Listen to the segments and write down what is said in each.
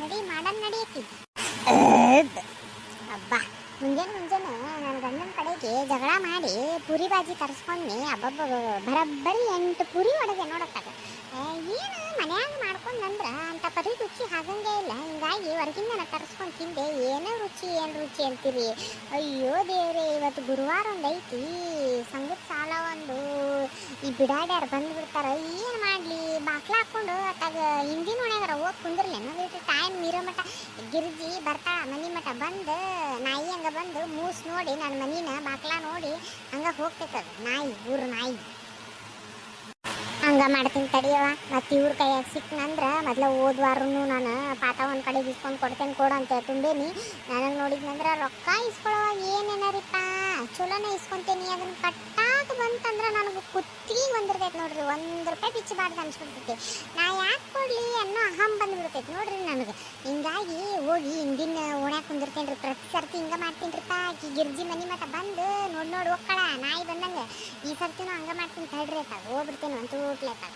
ನಡಿ ಮಾಡನ್ ನಡಿಯಕ್ಕಿ ಅಬ್ಬಾ ಮುಂಜಾನೆ ನನ್ನ ಗಂಡನ ಕಡೆಗೆ ಜಗಳ ಮಾಡಿ ಪುರಿ ಬಾಜಿ ತರಿಸ್ಕೊಂಡ್ನಿ. ಅಬ್ಬಬ್ಬ ಬರಬ್ಬರಿ 8 ಪುರಿ ಒಳಗೆ ನೋಡತ್ತಾಗ ಏನು ಮನ್ಯಾಗ ಮಾಡ್ಕೊಂಡ್ನಂದ್ರ ಅಂತ ಪರಿ ರುಚಿ ಆಗಂಗೆ ಇಲ್ಲ. ಹಿಂಗಾಗಿ ಹೊರಗಿಂದ ತರಿಸ್ಕೊಂಡು ತಿಂದೆ. ಏನು ರುಚಿ ಅಂತೀರಿ. ಅಯ್ಯೋ ದೇವ್ರೆ, ಇವತ್ತು ಗುರುವಾರ ಒಂದು ಐತಿ, ಸಂಗದ ಸಾಲ ಒಂದು, ಈ ಬಿಡಾಡ್ಯಾರು ಬಂದುಬಿಡ್ತಾರ. ಏನು ಮಾಡಲಿ, ಬಾಕ್ಲ ಹಾಕ್ಕೊಂಡು ಅತ್ತಾಗ ಹಿಂದಿನ ಒಣಗಾರ ಹೋಗಿ ಕುಂದಿರ್ಲೇನು ಇಟ್ಟು ಟೈಮ್ ಮೀರೋ ಮಟ ಗಿರ್ಜಿ ಬರ್ತಾಳ ಮನೆ ಮಠ ಬಂದು ನಾಯಿ ಹಂಗೆ ಬಂದು ಮೂಸ್ ನೋಡಿ ನನ್ನ ಮನಿನ ಬಾಕ್ಲ ನೋಡಿ ಹಂಗೆ ಹೋಗ್ತೈತದ ನಾಯಿ, ಊರು ನಾಯಿ. ಹಂಗ ಮಾಡ್ತೀನಿ ತಡಿಯವ. ಮತ್ತು ಇವ್ರ ಕೈಯಾಗ ಸಿಕ್ಕನಂದ್ರೆ ಮೊದಲು ಹೋದ್ವಾರನು ನಾನು ಪಾತ ಒಂದು ಕಡೆ ಇಸ್ಕೊಂಡು ಕೊಡ್ತೇನೆ ಕೊಡು ಅಂತ ತುಂಬೇನಿ. ನನಗೆ ನೋಡಿದ್ನಂದ್ರೆ ರೊಕ್ಕ ಇಸ್ಕೊಳ್ಳೋವಾಗ ಏನೇನಾರಿಪ್ಪ ಚಲೋನೇ ಇಸ್ಕೊಂತೇನಿ. ಅದನ್ನು ಕಟ್ಟಾಕ ಬಂತಂದ್ರೆ ನನಗೆ ಕುತ್ತಿಗೆ ಬಂದಿರ್ತೈತೆ ನೋಡ್ರಿ. 1 ರೂಪಾಯಿ ಬಿಚ್ಚಬಾರ್ದು ಅನ್ಸ್ಬಿಡ್ತೈತಿ. ನಾ ಯಾಕೆ ಕೊಡಲಿ ಅನ್ನೋ ಅಹಂ ಬಂದುಬಿಡ್ತೈತಿ ನೋಡ್ರಿ ನನಗೆ. ಹಿಂಗಾಗಿ ಹೋಗಿ ಹಿಂದಿನ ಓಣ್ಯಾಗ ಕುಂದಿರ್ತೇನೆ ರೀ. ಪ್ರತಿ ಸರ್ತಿ ಹಿಂಗೆ ಮಾಡ್ತೀನಿ ರೀಪ್ಪ. ಆಕಿ ಗಿರ್ಜಿ ಮನೆ ಮಠ ಬಂದು ನೋಡಿ ಹೋಗ್ಕಳ ನಾಯಿ ಬಂದಂಗೆ. ಈ ಸರ್ತಿನೂ ಹಂಗೆ ಮಾಡ್ತೀನಿ ತಡ್ರಿ ಆತಾಗ ಹೋಗ್ಬಿಡ್ತೇನೆ ಅಂತೂ ಊಟ್ಲೇತಾಗ.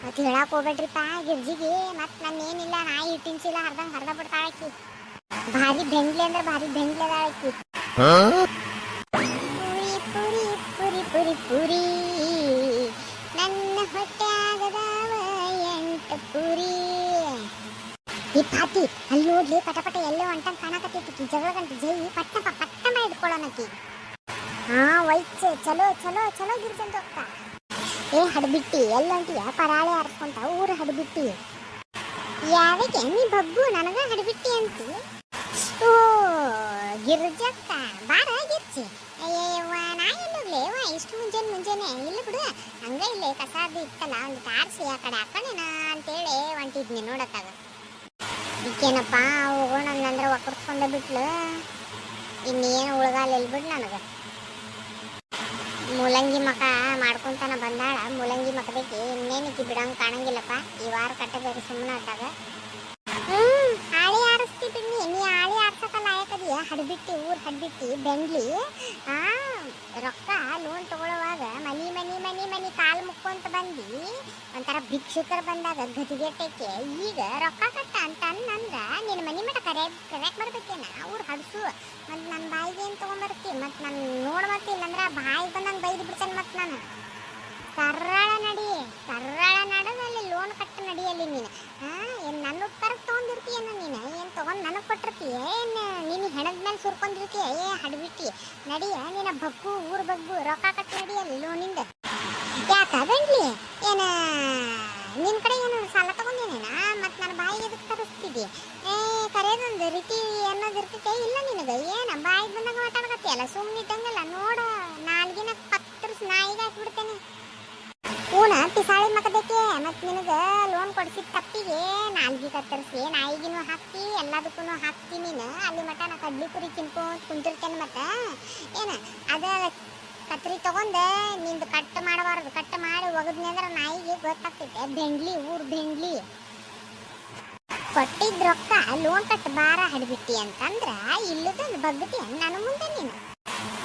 ಮತ್ತು ಹೇಳಕ್ಕೆ ಹೋಗ್ಬೇಡ್ರಿಪ್ಪ ಗಿರ್ಜಿಗೆ. ಮತ್ತು ನಾನು ಏನಿಲ್ಲ ನಾಯಿ ಇಟ್ಟಿನ್ಸಿಲ್ಲ ಹರ್ದಂಗೆ ಹರ್ದ ಬಿಡ್ತಾಳಕ್ಕಿ. ಭಾರಿ ಬೆಂಗ್ಲಿ ಅಂದ್ರೆ ಭಾರಿ ಬೆಂಗ್ಲಿ ಅದಾಳಕ್ಕಿ. ಪುರಿ ಪುರಿ ಪುರಿ ಪುರಿ ಪುರಿ ನನ್ನ ಹೊಟ್ಟೆ ಆಗದಾವ 8 ಪುರಿ. ಈ ಪಾತಿ ಅಲ್ಲಿ ನೋಡ್ಲಿ ಪಟ ಎಲ್ಲೋ ಅಂಟಂಗೆ ಕಾಣಕತ್ತೈತಿ. ಜಗಳ ಗಂಟು ಜೈ ಪಟ್ಟ ಇಟ್ಕೊಳ್ಳೋಣಕ್ಕಿ. ವೈಚ್ ಚಲೋ ಗಿರ್ಜಂತ ಹೋಗ್ತಾ. ಹಡ್ಬಿಟ್ಟಿ ಎಲ್ಲಂಟಿಯ ಪರಾಳೆ ಆರಿಸ್ಕೊಂತ ಊರು ಹಡ್ಬಿಟ್ಟಿ. ಯಾವಾಗ ನೀ ಬಗ್ಗು ನನಗ ಹಡ್ಬಿಟ್ಟಿ ಅಂತಿ. ಓ ಗಿರ್ಜಕ್ಕ ಬಾರ ಗಿರ್ಜಿ. ಅಯ್ಯವ್ವ ನಾ ಎಲ್ಲೋಗ್ಲಿ ವಾ ಇಷ್ಟು ಮುಂಜಾನೆ ಇಲ್ಲ ಬಿಡು. ಹಂಗ ಇಲ್ಲೇ ಕಸಾದ ಇತ್ತಲ್ಲ ಒಂದು ತಾರ್ಸಿ ಆ ಕಡೆ ಹಾಕೋಣ ಅಂತೇಳಿ ಹೊಂಟಿದ್ನಿ ನೋಡತ್ತಾಗ. ಈಕೇನಪ್ಪ ಹೋಗೋಣ ಅಂದ್ರೆ ಒಕ್ಕರ್ಸ್ಕೊಂಡ ಬಿಟ್ಲು. ಇನ್ನೇನು ಉಳ್ಗಾಲ ಎಲ್ಬಿಡ್ ನನಗೆ. ಮೂಲಂಗಿ ಮಕ ಮಾಡ್ಕೊಂತಾನ ಬಂದಾಳ. ಮೂಲಂಗಿ ಮಕದಕ್ಕೆ ಇನ್ನೇನಿಕ್ಕಿ ಬಿಡಂಗೆ ಕಾಣಂಗಿಲ್ಲಪ್ಪ. ಈ ವಾರ ಕಟ್ಟಬೇಕು ಸುಮ್ಮನೆ ಆದಾಗ. ಹಾಳಿ ಆರಿಸ್ತಿ ಬಿಡ್ನಿ. ನೀ ಹಾಳಿ ಆರ್ಸಕ ಲಾಯಕದಿಯ. ಹಡ್ಬಿಟ್ಟಿ ಊರು ಹಡ್ಬಿಟ್ಟಿ ಬೆಂಗ್ಲಿ. ರೊಕ್ಕ ಲೋನ್ ತಗೊಳ್ಳುವಾಗ ಮನಿ ಕಾಲು ಮುಕ್ಕೊಂತ ಬಂದು ಒಂಥರ ಭಿಕ್ಷುಕರು ಬಂದಾಗ ಗತಿಗೆಟ್ಟಕ್ಕೆ ಈಗ ರೊಕ್ಕ ಕಟ್ಟ ಅಂತ ಅನ್ನಂದ್ರ ನಿನ್ನ ಮನಿ ಮಠ ಕರೆಯಕ್ಕೆ ಬರ್ಬೇಕೇನ ಊರು ಹಡ್ಸು. ಮತ್ತು ನನ್ನ ಬಾಯಿಗೆ ಏನು ತೊಗೊಂಬರ್ತಿ. ಮತ್ತು ನಾನು ನೋಡ್ಬರ್ತಿ. ಇಲ್ಲಂದ್ರೆ ಬಾಯಿಗೆ ಬಂದಂಗೆ ಬೈದು ಬಿಡ್ತೇನೆ. ಮತ್ತು ನಾನು ಸರಳ ನಡದಲ್ಲಿ ಲೋನ್ ಕಟ್ಟ ನಡಿಯಲ್ಲಿ ನೀನು. ಏನು ನನ್ನ ಉತ್ತರಕ್ಕೆ ತೊಗೊಂಡಿರ್ತೀಯೇನ ನೀನು. ಏನು ತೊಗೊಂಡು ನನಗೆ ಕೊಟ್ಟಿರ್ತೀಯ. ಏನು ನೀನು ಹೆಣದ ಮೇಲೆ ಸುರ್ಕೊಂಡಿರ್ತೀಯ. ಹಡ್ಬಿಟ್ಟಿ ನಡಿಯ ನೀನು ಬಗ್ಗು ಊರು ಬಗ್ಗು ರೊಕ್ಕ ಕಟ್ಟಿ ನಡಿಯಲ್ಲಿ ಲೋನಿಂದ. ಯಾಕ ಬೆಂಡ್ಲಿ ಏನು ನಿನ್ನ ಕಡೆ ಏನು ಸಾಲ ತಗೊಂಡೇನೇನ. ಮತ್ತು ನನ್ನ ಬಾಯಿಗೆ ಎದಕ್ಕೆ ತರಿಸ್ತಿದ್ದಿ. ಕರೆಯೋದೊಂದು ರೀತಿ ಅನ್ನೋದು ಇರ್ತೈತೆ ಇಲ್ಲ ನಿನಗೆ. ಏನು ಬಾಯಿಗೆ ಬಂದಾಗ ಮಾತಾಡಕತ್ತೀಯಲ್ಲ ಸುಮ್ಮನಿದ್ದಂಗೆಲ್ಲ ನೋಡ. ನಾಲ್ಗಿನ ಕತ್ತರಿಸಿ ನಾಯಿಗೆ ಹಾಕ್ಬಿಡ್ತೇನೆ. ಪಿಸಾಳಿ ಮಕದಕ್ಕೆ. ಮತ್ತು ನಿನಗೆ ಲೋನ್ ಕೊಡಿಸಿದ ತಪ್ಪಿಗೆ ನಾಲ್ಗಿ ಕತ್ತರಿಸಿ ನಾಯಿಗಿನೂ ಹಾಕ್ತಿ ಎಲ್ಲದಕ್ಕೂ ಹಾಕ್ತಿ ನೀನು. ಅಲ್ಲಿ ಮಟ ನಾ ಕಡ್ಲಿ ಪುರಿ ತಿನ್ಕೊಂಡು ಕುಂತಿರ್ತೇನೆ. ಮತ್ತು ಏನು ಅದ ಕತ್ರಿ ತಗೊಂಡೆ ನಿಂದು ಕಟ್ ಮಾಡಬಾರ್ದು. ಕಟ್ ಮಾಡಿ ಒಗದ್ನಿ ಅಂದ್ರೆ ನಾಯಿಗೆ ಗೊತ್ತಾಗ್ತೈತೆ. ಬೆಂಗ್ಲಿ ಊರು ಬೆಂಗ್ಲಿ. ಕೊಟ್ಟಿದ್ದ ರೊಕ್ಕ ಲೋನ್ ಕಟ್ಟು ಬಾರ ಹಡ್ಬಿಟ್ಟಿ ಅಂತಂದ್ರ ಇಲ್ಲದೊಂದು ಬಗ್ಗತಿ ನನ್ನ ಮುಂದೆ ನೀನು.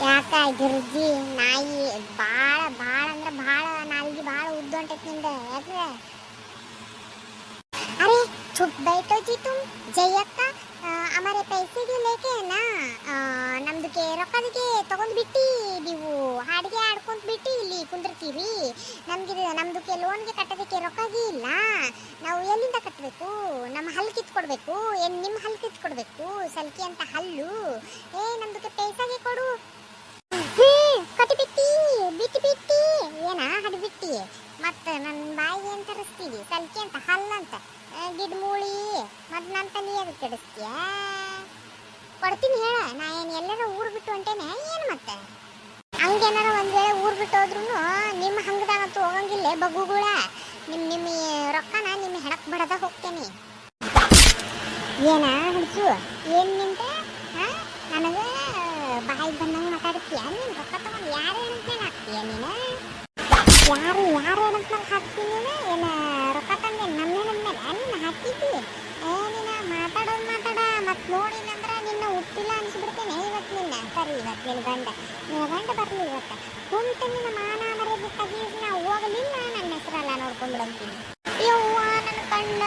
ಯಾಕ ಗಿರ್ಜಿ ನಾಯಿ ಭಾಳ ಅಂದ್ರೆ ಭಾಳ ನಾಲ್ಗಿ ಭಾಳ ಉದ್ದ ಹೊಂಟೈತಿ ನಿಂದ. ಯಾಕೆ अरे चुप बैठो जी तुम जयಕ್ಕ हमारे पैसे के लेके ना ನಮ್ದಕ್ಕೆ ರೊಕ್ಕದಕ್ಕೆ ತಗೊಂಡು ಬಿಟ್ಟು ನೀವು ಹಾಡಿಗೆ ಆಡ್ಕೊಂತ ಬಿಟ್ಟು ಇಲ್ಲಿ ಕುಂದಿರ್ತೀವಿ. ನಮ್ದಕ್ಕೆ ಲೋನ್ಗೆ ಕಟ್ಟೋದಕ್ಕೆ ರೊಕ್ಕಗೆ ಇಲ್ಲ. ನಾವು ಎಲ್ಲಿಂದ ಕಟ್ಟಬೇಕು. ನಮ್ಮ ಹಲ್ಲು ಕಿತ್ಕೊಡ್ಬೇಕು. ಏನು ನಿಮ್ಮ ಹಲ್ಲು ಕಿತ್ಕೊಡ್ಬೇಕು. ಸಲ್ಕಿ ಅಂತ ಹಲ್ಲು. ನಮ್ದಕ್ಕೆ ಪೈಸಾಗೆ ಕೊಡು. ಕಟ್ಟಿಬಿಟ್ಟಿ ಬಿಟ್ಟು ಏನ ಹಡ್ಬಿಟ್ಟಿ. ಮತ್ತು ನನ್ನ ಬಾಯಿಗೆ ಏನು ತರಿಸ್ತೀವಿ ಸಲ್ಕಿ ಅಂತ ಹಲ್ಲಂತ ಗಿಡ್ ಮೂಳಿ. ಮತ್ತು ನನ್ನ ತನಿ ಅದಕ್ಕೆ ಕೆಡಿಸ್ತೀಯ. ಕೊಡ್ತೀನಿ ಹೇಳ. ನಾ ಏನು ಎಲ್ಲಾರ ಊರು ಬಿಟ್ಟು ಹೊಂಟೇನೆ ಏನು. ಮತ್ತೆ ಹಂಗೇನಾರ ಒಂದು ವೇಳೆ ಊರು ಬಿಟ್ಟು ಹೋದ್ರೂ ನಿಮ್ಮ ಹಂಗದಾಗಂತೂ ಹೋಗಂಗಿಲ್ಲ ಬಗ್ಗುಗಳ. ನಿಮ್ಮ ರೊಕ್ಕನ ನಿಮ್ಮ ಹೆಣಕ್ಕೆ ಬಡದ ಹೋಗ್ತೇನೆ. ಏನ ಹಿಡ್ಸು ಏನು ನಿಂದ. ನನಗೆ ಬಾಯಿಗೆ ಬಂದಂಗೆ ಮಾತಾಡ್ತೀಯ. ನೀನು ರೊಕ್ಕ ತಗೊಂಡು ಯಾರು ಹೆಣಕ್ಕೆ ಹಾಕ್ತೀಯ ನೀನು. ಯಾರು ಹೆಣಕ್ಕೆ ಹಾಕ್ತೀನಿ ನೀನು. ಏನು ರೊಕ್ಕ ತಂದೆ ನಮ್ಮ ಹೆಣದ ಮೇಲೆ ನೀನು ಹಾಕಿದ್ದಿ. ನೀನು ಮಾತಾಡ ಮತ್ತು ನೋಡಿನಂದ್ರೆ ನಿನ್ನ ಹುಟ್ಟಿಲ್ಲ ಅನ್ಸ್ಬಿಡ್ತೇನೆ ಇವತ್ತು ನಿನ್ನ. ಸರಿ ಇವತ್ತು ನಿನ್ನ ಗಂಡ ಬರಲಿ ಇವತ್ತು. ಕುಂತು ನಿನ್ನ ಮಾನ ಮರ್ಯಾದೆ ತೆಗೀಸ್ ನಾ ಹೋಗಲಿಲ್ಲ ನನ್ನ ಹೆಸರೆಲ್ಲ ನೋಡ್ಕೊಂಡ್ಬಿಡಂತೀನಿ. ಯವ್ವ ನನ್ನ ಕಣ್ಣ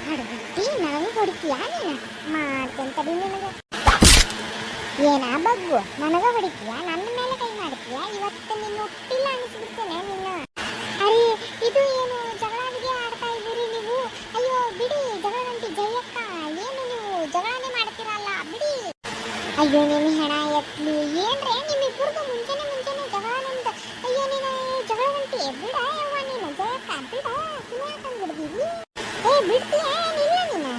ಹಡ್ಬಿಟ್ಟು ನನಗೆ ಹೊಡಿತೀಯಾ ನೀನು ಮಾಡ್ತೇನೆ ತಡಿ ನಿನಗೆ ಏನ ಬಗ್ಗು ನನಗ ಹೊಡಿತೀಯಾ ನನ್ನ ಮೇಲೆ ಕೈ ಮಾಡ್ತೀಯಾ ಇವತ್ತು ನಿನ್ನ ಹುಟ್ಟಿಲ್ಲ ಅನಿಸ್ಬಿಡ್ತೇನೆ ನಿನ್ನ ಅರೆ ಇದು ಏನು ಜಗಳಾಡಿಗೆ ಆಡ್ತಾ ಇದ್ದೀರಿ ನೀವು ಅಯ್ಯೋ ಬಿಡಿ ಜಗಳಗಂಟಿ ಜಯಕ್ಕ ಏನು ನೀವು ಜಗಳನೇ ಮಾಡ್ತೀರಲ್ಲ ಬಿಡಿ ಅಯ್ಯೋ ನಿನ್ನ ಹೆಣ ಎತ್ಲಿ ಏನ್ರೆ ನಿಮ್ಮಿಬ್ಬರಿಗೂ ಮುಂಚೆನೆ ಜಗಳ ನಿಮ್ದು ಅಯ್ಯೋ ನೀನು ಜಗಳಗಂಟಿ ಬಿಡ ಯವ್ವ ನೀನು ಜಯಕ್ಕ ಬಿಡ ಸುಮ್ಮನೆ ಬಿಡ್ದಿವಿ ಬಿಡ್ತೀಯ ಏನಿಲ್ಲ ನೀನು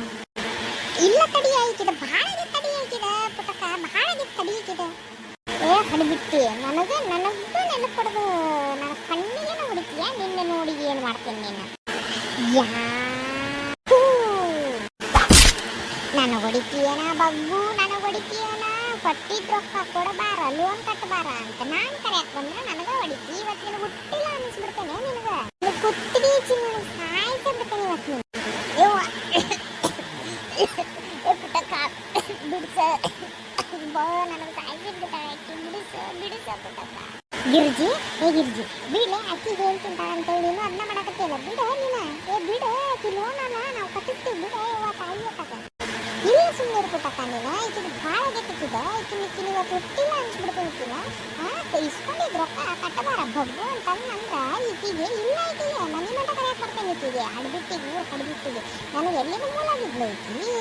ಇಲ್ಲ ತಡಿ ಆಯ್ತಿದೆ ಭಾಳ ತಡಿ ಆಯ್ತಿದೆ ಪುಟಕ ಭಾಳ ತಡಿ ಆಯ್ತಿದೆ ಹಡಿಬಿಟ್ಟಿ ನನಗೂ ನೆನಪು ಕೊಡೋದು ನನ್ನ ಕಣ್ಣಿಗೆ ಹೊಡಿತೀಯ ನಿನ್ನೆ ನೋಡಿ ಏನು ಮಾಡ್ತೀನಿ ನೀನು ಯಾ ನನಗೆ ಹೊಡಿತೀಯನ ಬಗ್ಗು ನನಗೆ ಹೊಡಿತೀಯನ ಕೊಟ್ಟಿದ್ ರೊಕ್ಕ ಕೊಡಬಾರ ಲೋನ್ ಕಟ್ಟಬಾರ ಅಂತ ನಾನು ಕರೆಯಕ್ಕೆ ಬಂದ್ರೆ ನನಗೆ ಹೊಡಿತಿ ಇವತ್ತು ನಿನಗೆ ಹುಟ್ಟಿಲ್ಲ ಅನಿಸ್ಬಿಡ್ತೇನೆ ನಿನಗೆ ಕುತ್ತಿಗೆ ಚಿನ್ನ ಸಾಯ್ತಾ ಬಿಡ್ತೇನೆ ಇವತ್ತು ಯವ್ವ ಪುಟಕ ಬಿಡಿಸ ನನಗೆ ಸಾಯ್ಸಿ ಬಿಡ್ತಾಳೆ ಬಿಡಿಸ ಪುಟಕ ಗಿರ್ಜಿ ಗಿರ್ಜಿ ಬಿಡ್ಲೆ ಅಕ್ಕಿ ಏನ್ ತಿಂತಾಳ ಅಂತೇಳಿ ನೀನು ಅದನ್ನ ಮಾಡಕತ್ತಿಲ್ಲ ಬಿಡ ನೀನು ಬಿಡ ಅಕ್ಕಿ ಲೋನಲ್ಲ ನಾವು ಕಟ್ಟಿಸ್ತೀವಿ ಬಿಡ ಯವ್ವ ತಾಯಿ ತಕ ಇಲ್ಲ ಸುಮ್ಮನೆ ಪುಟಕ ನೀನು ಈಕಿಗೆ ಭಾಳ ಗೆಟ್ಟಿದೆ ಈಕಿನ ಇವತ್ತು ಹುಟ್ಟಿಲ್ಲ ಅನ್ಸ್ಬಿಡ್ತೀನಿ ಇಸ್ಕೊಂಡಿದ್ ರೊಕ್ಕ ಕಟ್ಟಬಾರ ಬಗ್ಗು ಅಂತಂದ್ರೆ ಈಕಿಗೆ ಇಲ್ಲ ಈಕಿಗೆ ಮನೆ ಮಠ ಕರೆಯಕ್ಕೆ ಬರ್ತೇನೆ ಈಕಿಗೆ ಹಡ್ಬಿಟ್ಟಿಗೆ ಊರು ಹಡ್ಬಿಟ್ಟಿಗೆ ನನಗೆ ಎಲ್ಲಿಗೂ ಮೂಲಾಗಿದ್ಲು ಈಕಿ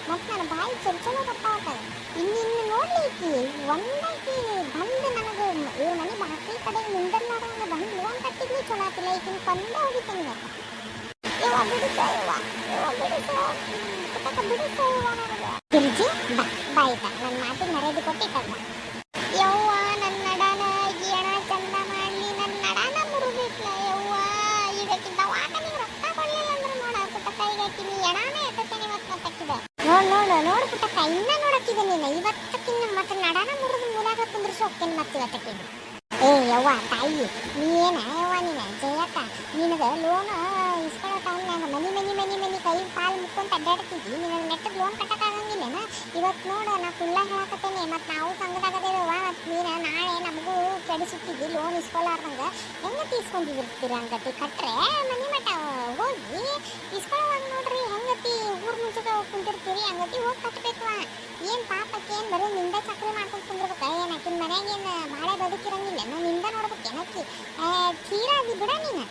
ಮತ್ತು ನನ್ನ ಬಾಯಿ ಚೊಚ್ಚಲೋ ಗೊತ್ತಾಗ್ತದೆ ಇನ್ನು ನೋಡ್ಲಿ ಈಕಿ ಒಂದಾಕಿ ಬಂದು ನನಗೆ ಇವ್ರ ಮನೆ ಬಾಕಿ ಕಡೆ ನಿಂದರ್ಲಾರ್ದಂಗೆ ಬಂದು ಲೋನ್ ಕಟ್ಟಿದ್ವಿ ಚಲೋ ಆತಿಲ್ಲ ಈಕಿನ ಕೊಂದೇ ಹೋಗಿತ್ತೇನೆ ಯವ್ವ ಬಿಡಿಸ ಪುಟಕ ಬಿಡಿಸ ಯವ್ವ ನನಗೆ ತಿರುಗಿ ಬಾಯ್ತ ನನ್ನ ಮಾತಿಗೆ ಮರ್ಯಾದೆ ಕೊಟ್ಟಿದ್ದಲ್ಲ ಯವ್ವ ನನ್ನ ನಡಾನ ಏಣ ಚಂದ ಮಾಡಲಿ ನನ್ನ ನಡಾನ ಮುರುಗಿಟ್ಲ ಯವ್ವ ಇದಕ್ಕೆ ದವಾಖಾನಿಗೆ ರೊಕ್ಕ ಕೊಡಲಿಲ್ಲ ಅಂದ್ರೆ ನೋಡ ಪುಟಕ ಈಗ ನೀ ಎಣಾನೇ ಎತ್ತೇನೆ ಇವತ್ತು ತಕ್ಕಿದೆ ನೋಡು ಪುಟಕ ಇನ್ನ ನೋಡಕ್ಕಿದೆ ನೀನು ಇವತ್ತಕ್ಕಿನ್ನ ಮತ್ತೆ ನಡಾನ ಮುರಿದು ಮೂಲಾಗ ಕುಂದ್ರಿಸಿ ಹೋಗ್ತೇನೆ ಮತ್ತೆ ಇವತ್ತಕ್ಕಿದ್ದು ಯವ್ವ ತಾಯಿ ನೀ ಏನ ಯವ್ವ ನೀನ ಜಯಕ್ಕ ನಿನಗೆ ಲೋನ್ ಇಸ್ಕೊಳ್ಳೋ ಟೈಮ್ನಾಗ ಮನಿ ಕೈ ಕಾಲು ಮುಕ್ಕೊಂತ ಅಡ್ಡಾಡ್ತಿದ್ವಿ ನಿನಗೆ ನೆಟ್ಟಗೆ ಲೋನ್ ಕಟ್ಟಕ್ಕಾಗಂಗಿಲ್ಲೇನ ಇವತ್ತು ನೋಡು ನಾ ಕುಲ್ಲ ಹೇಳಕತ್ತೇನೆ ಮತ್ತು ನಾವು ಸಂಗದಾಗದೇವ ಮತ್ತು ನೀನು ನಾಳೆ ನಮಗೂ ಕೆಡಿಸಿಟ್ಟಿದ್ವಿ ಲೋನ್ ಇಸ್ಕೊಳ್ಳಾರ್ದಂಗೆ ಹೆಂಗೆ ತೀಸ್ಕೊಂಡಿರ್ತೀರಿ ಹಂಗತಿ ಕಟ್ರೆ ಮನಿ ಮಠ ಹೋಗಿ ಇಸ್ಕೊಳ್ಳೋವಾಗ ನೋಡ್ರಿ ಹೆಂಗತಿ ಊರು ಮುಂಚೆಗೆ ಹೋಗಿ ಕುಂತಿರ್ತೀರಿ ಹಂಗತಿ ಹೋಗಿ ಕಟ್ಟಬೇಕು ಏನು ಪಾಪಕ್ಕೆ ಏನು ಬರೀ ನಿಂದ ಚಕ್ರಿ ಮಾಡ್ಕೊಂಡು ಕುಂದಿರ್ಬೇಕು ಏನು ಆಕಿನ ಮನೆಗೇನು ಭಾಳ ಬದುಕಿರಂಗಿಲ್ಲ ನಿಂದ ನೋಡ್ಬೇಕು ಏನಕ್ಕಿ ತೀರಾಗಿ ಬಿಡ ನೀನು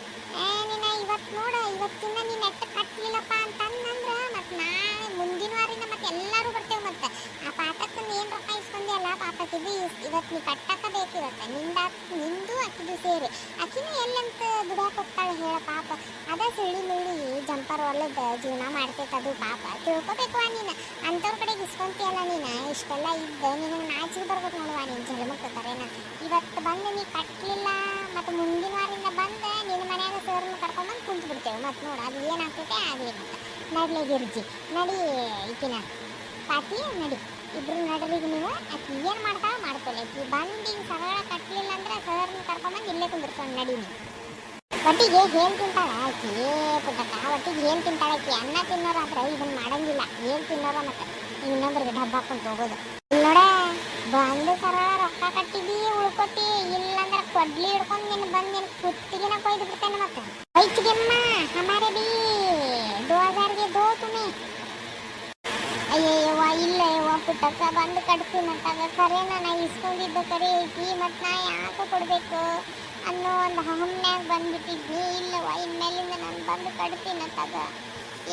ಇವತ್ತು ನೋಡ ಇವತ್ತಿಂದ ನೀನು ನೆಟ್ಟು ಕಟ್ಟಲಿಲ್ಲಪ್ಪ ಅಂತಂದ್ರೆ ಮತ್ತು ನಾಳೆ ಮುಂದಿನ ವಾರಿಂದ ಮತ್ತೆ ಎಲ್ಲರೂ ಬರ್ತೇವೆ ಮತ್ತೆ ಆ ಪಾಠಕ್ಕನ್ನು ಏನು ರೊಕ್ಕ ಇಸ್ಕೊಂಡಿ ಅಲ್ಲ ಪಾಪಕ್ಕಿದ್ದು ಇವತ್ತು ನೀ ಕಟ್ಟಕ್ಕ ಬೇಕು ಇವತ್ತು ನಿಂದು ಅಕ್ಕಿದು ಸೇರಿ ಅಕ್ಕಿನೂ ಎಲ್ಲಂತ ದುಡಿಯಾಕೆ ಹೋಗ್ತಾಳೆ ಹೇಳ ಪಾಪ ಅದ ಸುಳ್ಳಿ ಮುಳ್ಳಿ ಜಂಪರ್ ಹೊಲದ ಜೀವನ ಮಾಡ್ತೈತೆ ಅದು ಪಾಪ ತಿಳ್ಕೊಬೇಕು ನೀನು ಅಂಥವ್ರ ಕಡೆಗೆ ಇಸ್ಕೊಂತೀಯಲ್ಲ ನೀನು ಇಷ್ಟೆಲ್ಲ ಇದ್ದ ನಿನಗೆ ನಾಚಿಗೆ ಬರ್ಬೇಕು ನೋಡುವ ನೀನು ಜನ್ಮಕ್ಕೆ ಕರೆನ ಇವತ್ತು ಬಂದು ನೀ ಕಟ್ಟಲಿಲ್ಲ ಮತ್ತು ಮುಂದಿನ ವಾರಿಂದ ಬಂದು ನಿನ್ನ ಮನ್ಯಾಗ ಸರ್ನ ಕರ್ಕೊಂಬಂದು ಕುಂತು ಬಿಡ್ತೇವೆ ಮತ್ತು ನೋಡು ಅದು ಏನಾಗ್ತೈತೆ ಆಗಲಿ ಮತ್ತು ನಡ್ಲಿ ಗಿರ್ಜಿ ನಡಿ ಈಕಿನ ಪಾತಿ ನಡಿ ಇಬ್ರು ನಡಲಿಗೆ ನೀವು ಆಕಿ ಏನು ಮಾಡ್ತಾಳ ಮಾಡ್ಕೊಳ್ಳಿ ಆಕಿ ಬಂದು ಈಗ ಸರಳ ಕಟ್ಟಲಿಲ್ಲ ಅಂದ್ರೆ ಸರ್ನ ಕರ್ಕೊಂಬಂದು ಇಲ್ಲೇ ಕುಂದಿರ್ತಾಳೆ ನಡಿ ನೀವು ಒಟ್ಟಿಗೆ ಏನು ತಿಂತಾಳ ಆಕಿ ಪುಟ್ಟಕ್ಕ ಒಟ್ಟಿಗೆ ಏನು ತಿಂತಾಳ ಆಕಿ ಅನ್ನ ತಿನ್ನೋರಾದ್ರೆ ಇದನ್ನ ಮಾಡಂಗಿಲ್ಲ ಏನು ತಿನ್ನೋರ ಮತ್ತೆ ಇನ್ನೊಬ್ರಿಗೆ ಡಬ್ಬ ಹಾಕೊಂಡು ಹೋಗೋದು ನೋಡ ಬಂದು ಸರಳ ರೊಕ್ಕ ಕಟ್ಟಿದ್ದಿ ಉಳ್ಕೊತಿ ಇಲ್ಲಂದ್ರೆ ಕೊಡ್ಲಿ ಹಿಡ್ಕೊಂಡು ನಿನ್ನ ಬಂದು ನಿನ್ನ ಕುತ್ತಿಗೆನ ಕೊಯ್ದು ಬಿಡ್ತೇನೆ ಮತ್ತೆ ವೈಚಿಗೆಮ್ಮ ಹಮಾರೆ ಬಿ 2000 ಗೆ ದೋ ತುಮೆ ಅಯ್ಯವ್ವ ಇಲ್ಲ ಯವ್ವ ಪುಟ್ಟಕ್ಕ ಬಂದು ಕಟ್ತೀನಿ ಅಂತಾಗ ಕರೆನ ನಾ ಇಸ್ಕೊಂಡಿದ್ದ ಕರೆ ಐತಿ ಮತ್ತು ನಾ ಯಾಕೆ ಕೊಡಬೇಕು ಅನ್ನೋ ಒಂದು ಹಮ್ನ್ಯಾಗ ಬಂದ್ಬಿಟ್ಟಿದ್ನಿ ಇಲ್ಲವ ಇನ್ಮೇಲಿಂದ ನಾನು ಬಂದು ಕಟ್ತೀನಿ ಅಂತಾಗ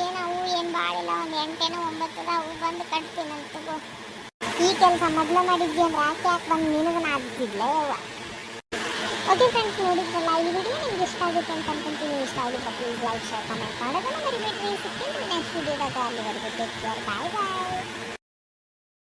ಏನವು ಏನು ಭಾಳಿಲ್ಲ ಒಂದು 8 9 ಅವು ಬಂದು ಕಟ್ತೀನಿ ಅಂತಗೋ ಈ ಕೆಲಸ ಮೊದಲು ಮಾಡಿದ್ವಿ ಅಂದ್ರೆ ಯಾಕೆ ಬಂದು ನಿನಗೆ ನಾದಿದ್ದಿಲ್ಲ ಯವ್ವ ಓಕೆ ಫ್ರೆಂಡ್ಸ್ ನೋಡಿದ್ರಲ್ಲ ಈ ವಿಡಿಯೋ ನಿಮ್ಗೆ ಇಷ್ಟ ಆಗುತ್ತೆ ಅಂತ ಅನ್ಕೊಂತೀನಿ ಇಷ್ಟ ಆಗುತ್ತೆ ಪ್ಲೀಸ್ ಲೈಕ್ ಶೇರ್ ಕಮೆಂಟ್ ಮಾಡೋದನ್ನ ಮರಿಬೇಡ್ರಿ ಸಿಗ್ತೀನಿ ನೆಕ್ಸ್ಟ್ ವಿಡಿಯೋದಾಗ ಅಲ್ಲಿವರೆಗೂ ಟೇಕ್ ಕೇರ್ ಬಾಯ್